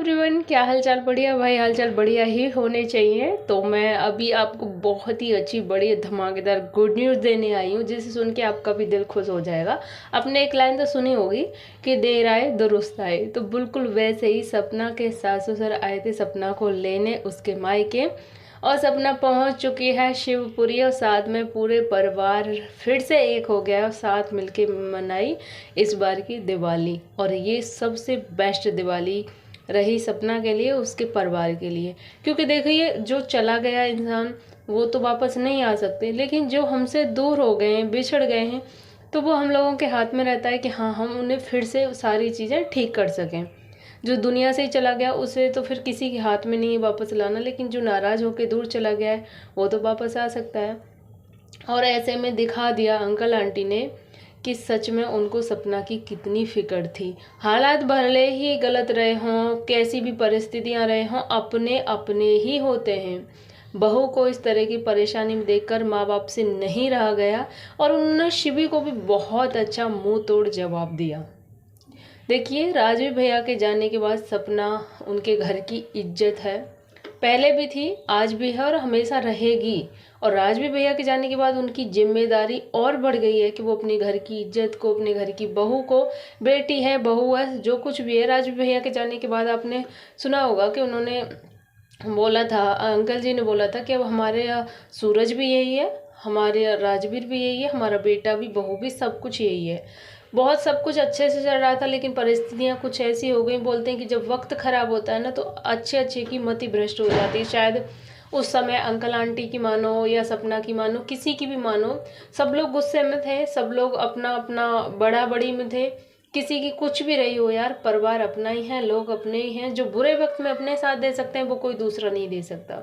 Everyone, क्या हालचाल? बढ़िया भाई, हालचाल बढ़िया ही होने चाहिए। तो मैं अभी आपको बहुत ही अच्छी बड़ी धमाकेदार गुड न्यूज़ देने आई हूँ, जिसे सुन के आपका भी दिल खुश हो जाएगा। आपने एक लाइन तो सुनी होगी कि देर आए दुरुस्त आए, तो बिल्कुल वैसे ही सपना के सास ससुर आए थे सपना को लेने उसके मायके, और सपना पहुंच चुकी है शिवपुरी, और साथ में पूरे परिवार फिर से एक हो गया और साथ मिलके मनाई इस बार की दिवाली। और ये सबसे बेस्ट दिवाली रही सपना के लिए, उसके परिवार के लिए। क्योंकि देखिए, जो चला गया इंसान वो तो वापस नहीं आ सकते, लेकिन जो हमसे दूर हो गए हैं, बिछड़ गए हैं, तो वो हम लोगों के हाथ में रहता है कि हाँ, हम उन्हें फिर से सारी चीज़ें ठीक कर सकें। जो दुनिया से ही चला गया उसे तो फिर किसी के हाथ में नहीं है वापस लाना, लेकिन जो नाराज़ होकर दूर चला गया है वो तो वापस आ सकता है। और ऐसे में दिखा दिया अंकल आंटी ने कि सच में उनको सपना की कितनी फिक्र थी। हालात भले ही गलत रहे हों, कैसी भी परिस्थितियां रहे हों, अपने अपने ही होते हैं। बहू को इस तरह की परेशानी में देखकर माँ बाप से नहीं रहा गया, और उन्होंने शिवी को भी बहुत अच्छा मुंह तोड़ जवाब दिया। देखिए, राजवीर भैया के जाने के बाद सपना उनके घर की इज्जत है। पहले भी थी, आज भी है और हमेशा रहेगी। और राजवीर भैया के जाने के बाद उनकी जिम्मेदारी और बढ़ गई है कि वो अपने घर की इज्जत को, अपने घर की बहू को, बेटी है बहू है जो कुछ भी है, राजवीर भैया के जाने के बाद आपने सुना होगा कि उन्होंने बोला था, अंकल जी ने बोला था कि अब हमारे सूरज भी यही है, हमारे राजवीर भी यही है, हमारा बेटा भी, बहू भी, सब कुछ यही है। बहुत सब कुछ अच्छे से चल रहा था, लेकिन परिस्थितियां कुछ ऐसी हो गई। बोलते हैं कि जब वक्त खराब होता है ना, तो अच्छे अच्छे की मति भ्रष्ट हो जाती है। शायद उस समय अंकल आंटी की मानो या सपना की मानो, किसी की भी मानो, सब लोग गुस्से में थे, सब लोग अपना अपना बड़ा बड़ी में थे। किसी की कुछ भी रही हो यार, परिवार अपना ही है, लोग अपने ही हैं। जो बुरे वक्त में अपने साथ दे सकते हैं वो कोई दूसरा नहीं दे सकता।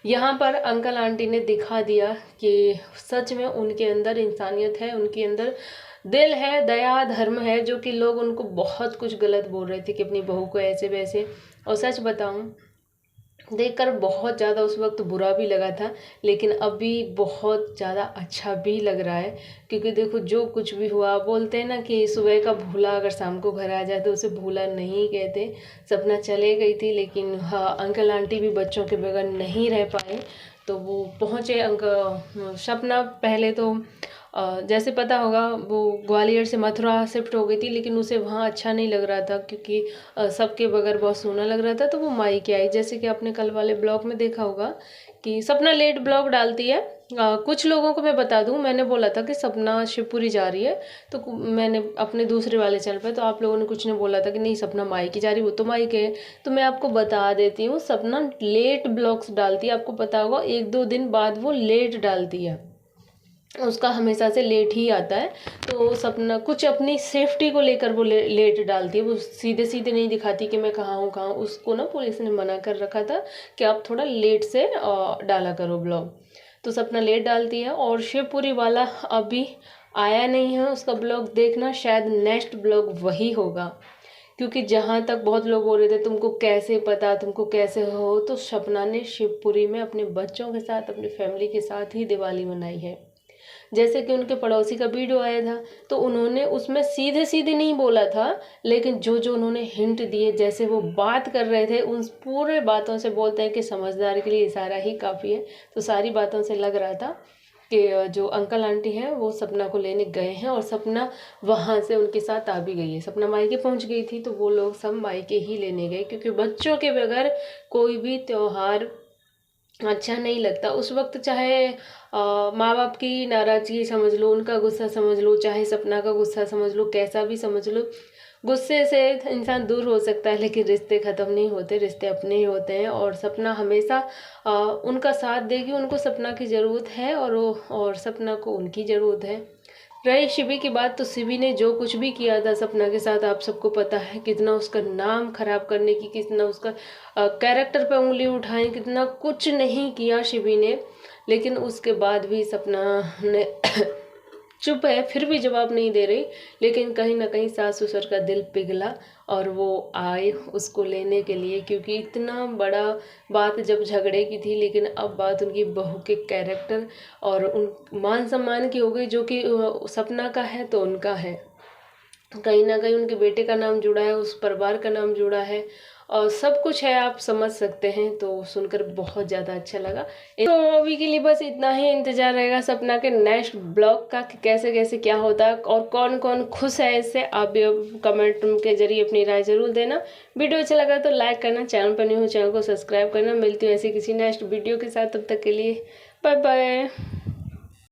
यहाँ पर अंकल आंटी ने दिखा दिया कि सच में उनके अंदर इंसानियत है, उनके अंदर दिल है, दया धर्म है। जो कि लोग उनको बहुत कुछ गलत बोल रहे थे कि अपनी बहू को ऐसे वैसे। और सच बताऊं, देखकर बहुत ज़्यादा उस वक्त बुरा भी लगा था, लेकिन अभी बहुत ज़्यादा अच्छा भी लग रहा है। क्योंकि देखो, जो कुछ भी हुआ, बोलते हैं ना कि सुबह का भूला अगर शाम को घर आ जाए तो उसे भूला नहीं कहते। सपना चले गई थी, लेकिन हाँ, अंकल आंटी भी बच्चों के बगैर नहीं रह पाए। तो वो पहुँचे सपना पहले तो जैसे पता होगा, वो ग्वालियर से मथुरा शिफ्ट हो गई थी, लेकिन उसे वहाँ अच्छा नहीं लग रहा था, क्योंकि सबके बगैर बहुत सोना लग रहा था। तो वो मायके आई, जैसे कि आपने कल वाले ब्लॉग में देखा होगा कि सपना लेट ब्लॉग डालती है। कुछ लोगों को मैं बता दूं, मैंने बोला था कि सपना शिवपुरी जा रही है, तो मैंने अपने दूसरे वाले चैनल पे, तो आप लोगों ने कुछ ने बोला था कि नहीं सपना मायके जा रही, वो तो मायके है। तो मैं आपको बता देती हूँ, सपना लेट ब्लॉग्स डालती है। आपको पता होगा, 1-2 दिन बाद वो लेट डालती है, उसका हमेशा से लेट ही आता है। तो सपना कुछ अपनी सेफ्टी को लेकर वो लेट डालती है, वो सीधे सीधे नहीं दिखाती कि मैं कहाँ हूँ कहाँ हूँ। उसको ना पुलिस ने मना कर रखा था कि आप थोड़ा लेट से डाला करो ब्लॉग। तो सपना लेट डालती है, और शिवपुरी वाला अभी आया नहीं है। उसका ब्लॉग देखना, शायद नेक्स्ट ब्लॉग वही होगा। क्योंकि जहाँ तक बहुत लोग बोल रहे थे तुमको कैसे पता, तुमको कैसे हो, तो सपना ने शिवपुरी में अपने बच्चों के साथ, अपनी फैमिली के साथ ही दिवाली मनाई है। जैसे कि उनके पड़ोसी का वीडियो आया था, तो उन्होंने उसमें सीधे सीधे नहीं बोला था, लेकिन जो जो उन्होंने हिंट दिए, जैसे वो बात कर रहे थे, उन पूरे बातों से, बोलते हैं कि समझदार के लिए इशारा ही काफ़ी है। तो सारी बातों से लग रहा था कि जो अंकल आंटी हैं वो सपना को लेने गए हैं, और सपना वहाँ से उनके साथ आ भी गई है। सपना मायके पहुँच गई थी, तो वो लोग सब मायके ही लेने गए, क्योंकि बच्चों के बगैर कोई भी त्योहार अच्छा नहीं लगता उस वक्त। चाहे माँ बाप की नाराज़गी समझ लो, उनका गुस्सा समझ लो, चाहे सपना का गुस्सा समझ लो, कैसा भी समझ लो, गुस्से से इंसान दूर हो सकता है, लेकिन रिश्ते ख़त्म नहीं होते, रिश्ते अपने ही होते हैं। और सपना हमेशा उनका साथ देगी, उनको सपना की ज़रूरत है, और सपना को उनकी ज़रूरत है। रही शिवी की बात, तो शिवी ने जो कुछ भी किया था सपना के साथ, आप सबको पता है, कितना उसका नाम खराब करने की, कितना उसका कैरेक्टर पे उंगली उठाई, कितना कुछ नहीं किया शिवी ने। लेकिन उसके बाद भी सपना ने चुप है, फिर भी जवाब नहीं दे रही। लेकिन कहीं ना कहीं सास ससुर का दिल पिघला, और वो आए उसको लेने के लिए, क्योंकि इतना बड़ा बात जब झगड़े की थी, लेकिन अब बात उनकी बहू के कैरेक्टर और उन मान सम्मान की हो गई। जो कि सपना का है तो उनका है, कहीं ना कहीं उनके बेटे का नाम जुड़ा है, उस परिवार का नाम जुड़ा है। और सब कुछ है, आप समझ सकते हैं। तो सुनकर बहुत ज़्यादा अच्छा लगा। तो अभी के लिए बस इतना ही। इंतजार रहेगा सपना के नेक्स्ट ब्लॉग का कि कैसे कैसे क्या होता है और कौन कौन खुश है इससे। आप भी कमेंट के जरिए अपनी राय जरूर देना। वीडियो अच्छा लगा तो लाइक करना, चैनल पर न्यू हो चैनल को सब्सक्राइब करना। मिलती हूँ ऐसी किसी नेक्स्ट वीडियो के साथ, तब तक के लिए बाय बाय।